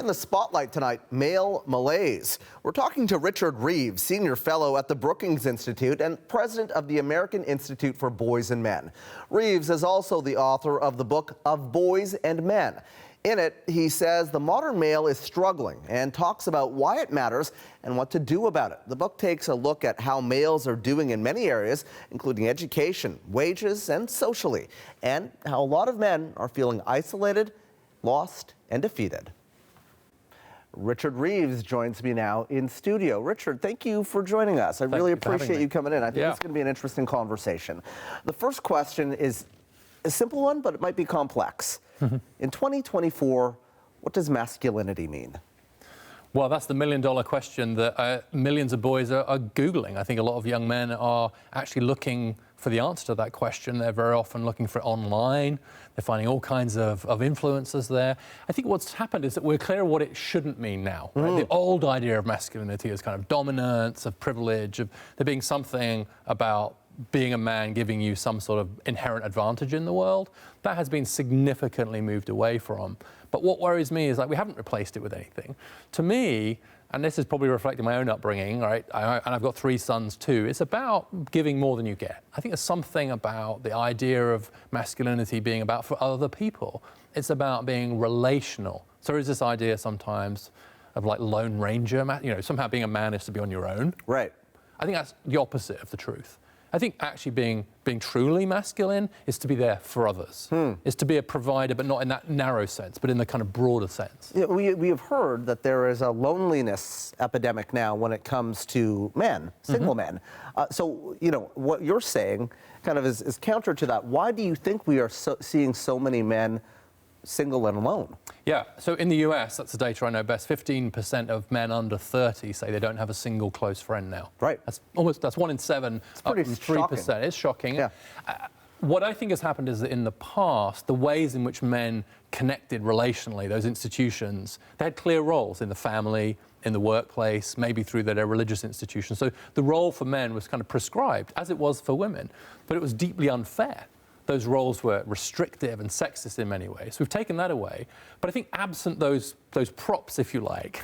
In the spotlight tonight, male malaise. We're talking to Richard Reeves, senior fellow at the Brookings Institute and president of the American Institute for Boys and Men. Reeves is also the author of the book Of Boys and Men. In it, he says the modern male is struggling and talks about why it matters and what to do about it. The book takes a look at how males are doing in many areas, including education, wages, and socially, and how a lot of men are feeling isolated, lost, and defeated. Richard Reeves joins me now in studio. Richard, thank you for joining us. I really appreciate you coming in. I think it's going to be an interesting conversation. The first question is a simple one, but it might be complex. In 2024, what does masculinity mean? Well, that's the million-dollar question that millions of boys are Googling. I think a lot of young men are actually looking for the answer to that question. They're very often looking for it online. They're finding all kinds of influencers there. I think what's happened is that we're clear what it shouldn't mean now. Right? The old idea of masculinity is kind of dominance, of privilege, of there being something about being a man giving you some sort of inherent advantage in the world. That has been significantly moved away from. But what worries me is like we haven't replaced it with anything. To me, and this is probably reflecting my own upbringing, right? And I've got 3 sons too. It's about giving more than you get. I think there's something about the idea of masculinity being about for other people. It's about being relational. So there is this idea sometimes of like Lone Ranger, you know, somehow being a man is to be on your own. Right. I think that's the opposite of the truth. I think actually being truly masculine is to be there for others, is to be a provider, but not in that narrow sense, but in the kind of broader sense. Yeah, we have heard that there is a loneliness epidemic now when it comes to men, single men. So, you know, what you're saying kind of is counter to that. Why do you think we are seeing so many men single and alone? Yeah, so in the US, that's the data I know best, 15% of men under 30 say they don't have a single close friend now. Right. That's 1 in 7, it's up pretty from 3%. Shocking. It's shocking. Yeah. What I think has happened is that in the past, the ways in which men connected relationally, those institutions, they had clear roles in the family, in the workplace, maybe through their religious institutions. So the role for men was kind of prescribed, as it was for women, but it was deeply unfair. Those roles were restrictive and sexist in many ways. We've taken that away. But I think absent those props, if you like,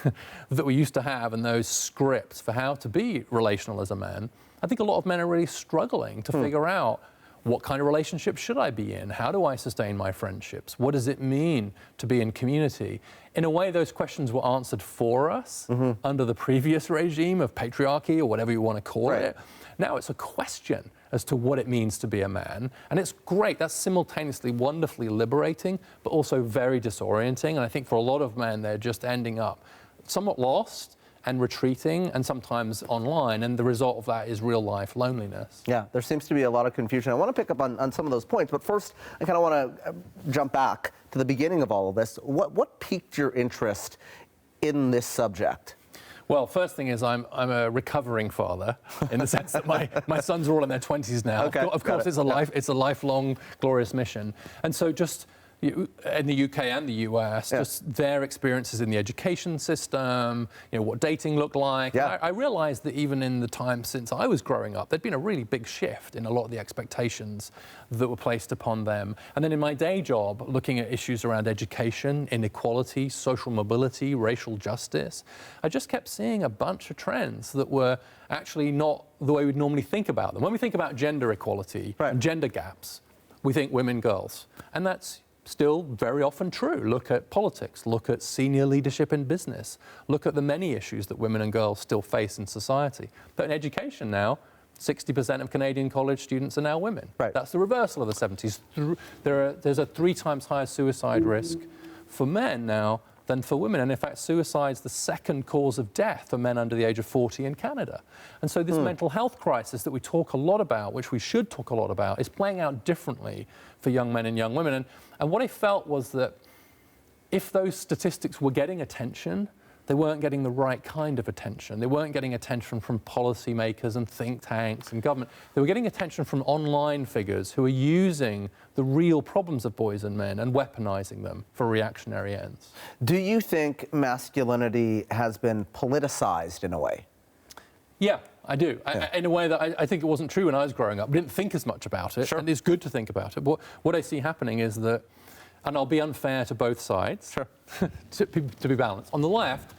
that we used to have and those scripts for how to be relational as a man, I think a lot of men are really struggling to figure out what kind of relationship should I be in? How do I sustain my friendships? What does it mean to be in community? In a way, those questions were answered for us under the previous regime of patriarchy or whatever you want to call it. Now it's a question as to what it means to be a man. And it's great. That's simultaneously wonderfully liberating, but also very disorienting. And I think for a lot of men, they're just ending up somewhat lost and retreating, and sometimes online, and the result of that is real life loneliness. Yeah, there seems to be a lot of confusion. I want to pick up on some of those points, but first I kind of want to jump back to the beginning of all of this. What piqued your interest in this subject? Well, first thing is I'm a recovering father in the sense that my sons are all in their 20s now. Okay, of course, it's a lifelong glorious mission, and so just in the UK and the US, just their experiences in the education system, you know, what dating looked like. Yeah. I realized that even in the time since I was growing up, there'd been a really big shift in a lot of the expectations that were placed upon them. And then in my day job, looking at issues around education, inequality, social mobility, racial justice, I just kept seeing a bunch of trends that were actually not the way we'd normally think about them. When we think about gender equality and gender gaps, we think women, girls. And that's still very often true. Look at politics, look at senior leadership in business, look at the many issues that women and girls still face in society. But in education now, 60% of Canadian college students are now women. Right. That's the reversal of the 70s. There's a 3 times higher suicide risk for men now than for women. And in fact, suicide's the 2nd cause of death for men under the age of 40 in Canada. And so this mental health crisis that we talk a lot about, which we should talk a lot about, is playing out differently for young men and young women. And what I felt was that if those statistics were getting attention, they weren't getting the right kind of attention. They weren't getting attention from policymakers and think tanks and government. They were getting attention from online figures who are using the real problems of boys and men and weaponizing them for reactionary ends. Do you think masculinity has been politicized in a way? Yeah, I do. In a way that I think it wasn't true when I was growing up. We didn't think as much about it, and it's good to think about it. But what I see happening is that and I'll be unfair to both sides, Sure. to be balanced. On the left,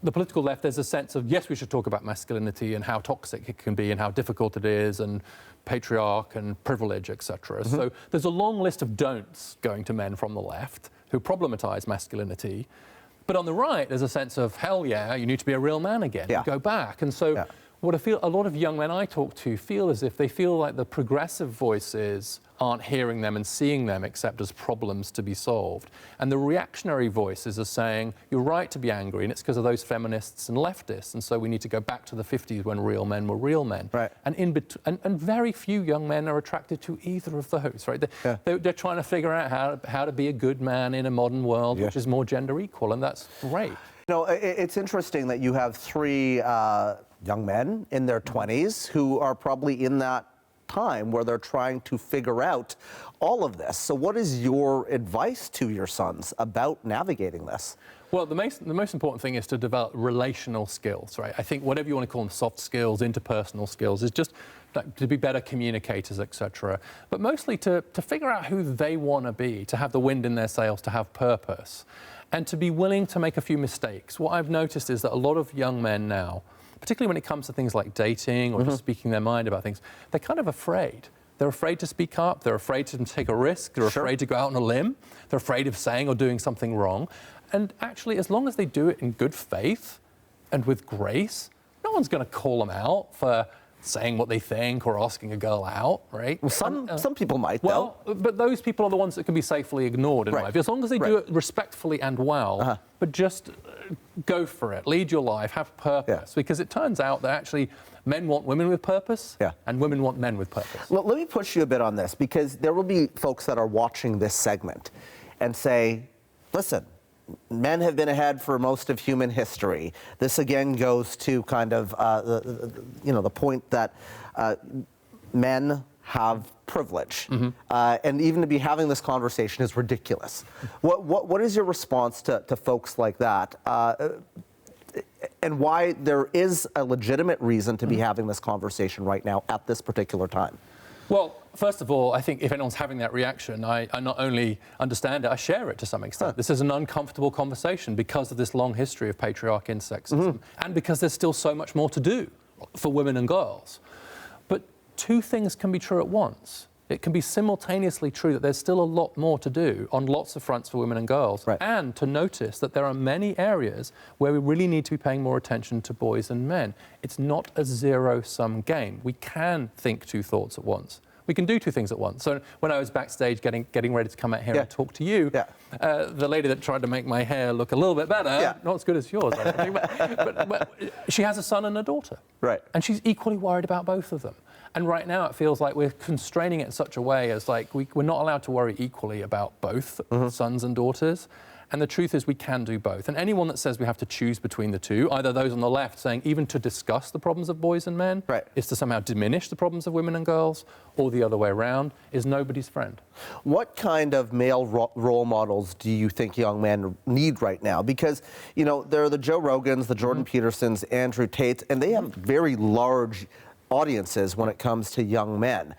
the political left, there's a sense of, yes, we should talk about masculinity and how toxic it can be and how difficult it is and patriarch and privilege, etc. So there's a long list of don'ts going to men from the left who problematize masculinity. But on the right, there's a sense of, hell yeah, you need to be a real man again. Yeah. Go back. And so what I feel a lot of young men I talk to feel as if they feel like the progressive voices aren't hearing them and seeing them except as problems to be solved. And the reactionary voices are saying, you're right to be angry, and it's because of those feminists and leftists, and so we need to go back to the 50s when real men were real men. Right. And and very few young men are attracted to either of those, right? They're trying to figure out how to be a good man in a modern world, which is more gender equal, and that's great. You know, it's interesting that you have three young men in their 20s who are probably in that time where they're trying to figure out all of this. So what is your advice to your sons about navigating this? Well, the most important thing is to develop relational skills, right? I think whatever you want to call them, soft skills, interpersonal skills, is just to be better communicators, etc. But mostly to figure out who they want to be, to have the wind in their sails, to have purpose, and to be willing to make a few mistakes. What I've noticed is that a lot of young men now, particularly when it comes to things like dating or just speaking their mind about things, they're kind of afraid. They're afraid to speak up. They're afraid to take a risk. They're afraid to go out on a limb. They're afraid of saying or doing something wrong. And actually, as long as they do it in good faith and with grace, no one's going to call them out for saying what they think or asking a girl out, right? Well, some people might, though. Well, but those people are the ones that can be safely ignored, in my view. As long as they do it respectfully and well, but just go for it, lead your life, have purpose. Because it turns out that actually men want women with purpose, and women want men with purpose. Well, let me push you a bit on this, because there will be folks that are watching this segment and say, listen, men have been ahead for most of human history. This again goes to kind of the point that men have privilege, and even to be having this conversation is ridiculous. What is your response to folks like that, and why there is a legitimate reason to be having this conversation right now at this particular time? Well, first of all, I think if anyone's having that reaction, I not only understand it, I share it to some extent. This is an uncomfortable conversation because of this long history of patriarchy and sexism, and because there's still so much more to do for women and girls. But two things can be true at once. It can be simultaneously true that there's still a lot more to do on lots of fronts for women and girls, and to notice that there are many areas where we really need to be paying more attention to boys and men. It's not a zero-sum game. We can think two thoughts at once. We can do two things at once. So when I was backstage getting ready to come out here and talk to you, the lady that tried to make my hair look a little bit better, not as good as yours, I don't think, but she has a son and a daughter. And she's equally worried about both of them. And right now it feels like we're constraining it in such a way as like we're not allowed to worry equally about both sons and daughters. And the truth is we can do both. And anyone that says we have to choose between the two, either those on the left saying even to discuss the problems of boys and men is to somehow diminish the problems of women and girls, or the other way around, is nobody's friend. What kind of male role models do you think young men need right now? Because, you know, there are the Joe Rogans, the Jordan Petersons, Andrew Tates, and they have very large audiences when it comes to young men.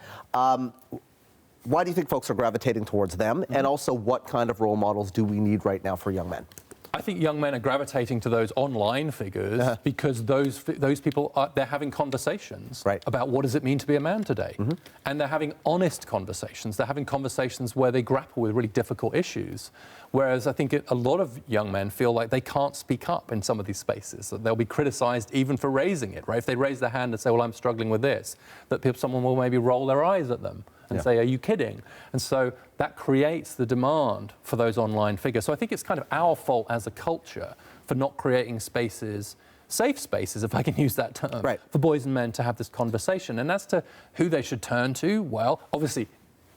Why do you think folks are gravitating towards them? And also, what kind of role models do we need right now for young men? I think young men are gravitating to those online figures because those people they're having conversations about what does it mean to be a man today, and they're having honest conversations. They're having conversations where they grapple with really difficult issues. Whereas I think a lot of young men feel like they can't speak up in some of these spaces, that they'll be criticised even for raising it. Right? If they raise their hand and say, "Well, I'm struggling with this," that someone will maybe roll their eyes at them and say, "Are you kidding?" And so that creates the demand for those online figures. So I think it's kind of our fault as a culture for not creating spaces, safe spaces, if I can use that term, for boys and men to have this conversation. And as to who they should turn to, well, obviously,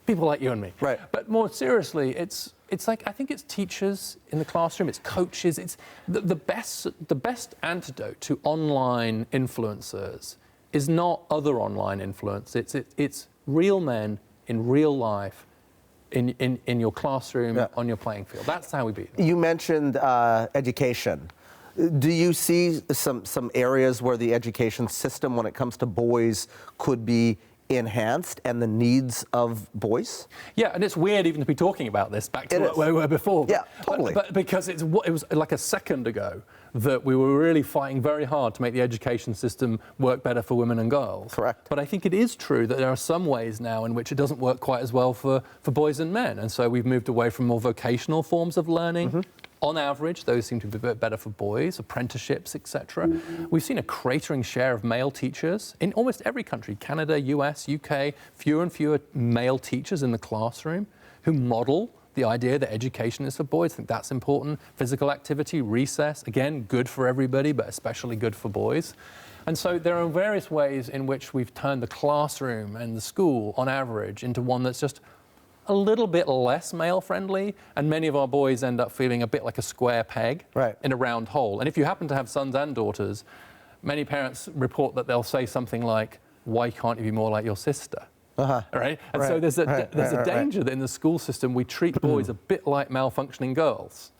people like you and me. But more seriously, it's like, I think it's teachers in the classroom, it's coaches, it's the best antidote to online influencers is not other online influence, it's real men in real life, in your classroom, on your playing field. That's how we beat them. You mentioned education. Do you see some areas where the education system, when it comes to boys, could be enhanced and the needs of boys? Yeah, and it's weird even to be talking about this back to where we were before. Yeah, totally. But because it was like a second ago that we were really fighting very hard to make the education system work better for women and girls. Correct. But I think it is true that there are some ways now in which it doesn't work quite as well for boys and men. And so we've moved away from more vocational forms of learning. On average, those seem to be a bit better for boys, apprenticeships, etc. We've seen a cratering share of male teachers in almost every country, Canada, US, UK, fewer and fewer male teachers in the classroom who model the idea that education is for boys. I think that's important. Physical activity, recess, again, good for everybody, but especially good for boys. And so there are various ways in which we've turned the classroom and the school, on average, into one that's just a little bit less male-friendly, and many of our boys end up feeling a bit like a square peg in a round hole. And if you happen to have sons and daughters, many parents report that they'll say something like, "Why can't you be more like your sister?" Right? And so there's a danger that in the school system we treat boys a bit like malfunctioning girls.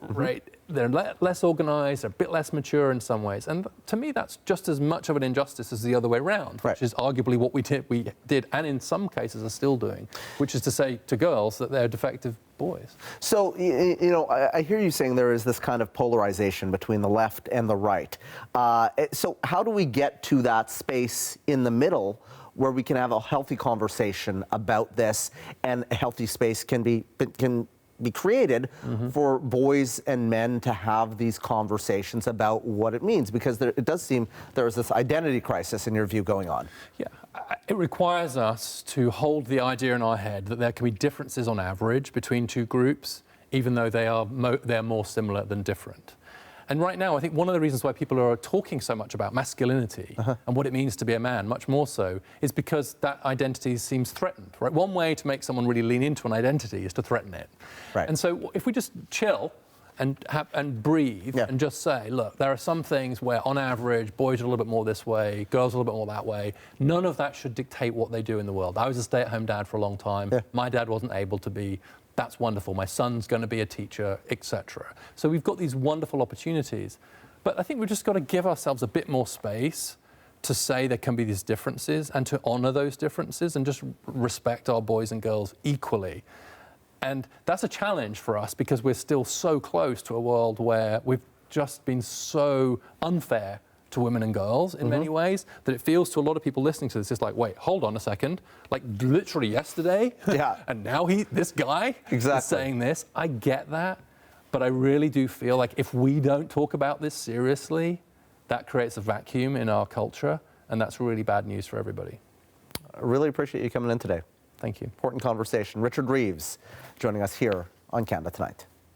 Right? They're less organised, they're a bit less mature in some ways. And to me, that's just as much of an injustice as the other way around, which is arguably what we did, and in some cases are still doing, which is to say to girls that they're defective boys. So, you know, I hear you saying there is this kind of polarization between the left and the right. So how do we get to that space in the middle where we can have a healthy conversation about this, and a healthy space can be created for boys and men to have these conversations about what it means? Because it does seem there is this identity crisis, in your view, going on. Yeah, it requires us to hold the idea in our head that there can be differences on average between two groups, even though they're more similar than different. And right now, I think one of the reasons why people are talking so much about masculinity and what it means to be a man, much more so, is because that identity seems threatened. Right? One way to make someone really lean into an identity is to threaten it. Right. And so if we just chill and breathe and just say, look, there are some things where on average boys are a little bit more this way, girls are a little bit more that way. None of that should dictate what they do in the world. I was a stay-at-home dad for a long time. My dad wasn't able to be. That's wonderful. My son's going to be a teacher, etc. So we've got these wonderful opportunities. But I think we've just got to give ourselves a bit more space to say there can be these differences and to honour those differences and just respect our boys and girls equally. And that's a challenge for us because we're still so close to a world where we've just been so unfair to women and girls in many ways that it feels to a lot of people listening to this, it's like, wait, hold on a second, like literally yesterday, and now this guy is saying this. I get that, but I really do feel like if we don't talk about this seriously, that creates a vacuum in our culture, and that's really bad news for everybody. I really appreciate you coming in today. Thank you. Important conversation. Richard Reeves joining us here on Canada Tonight.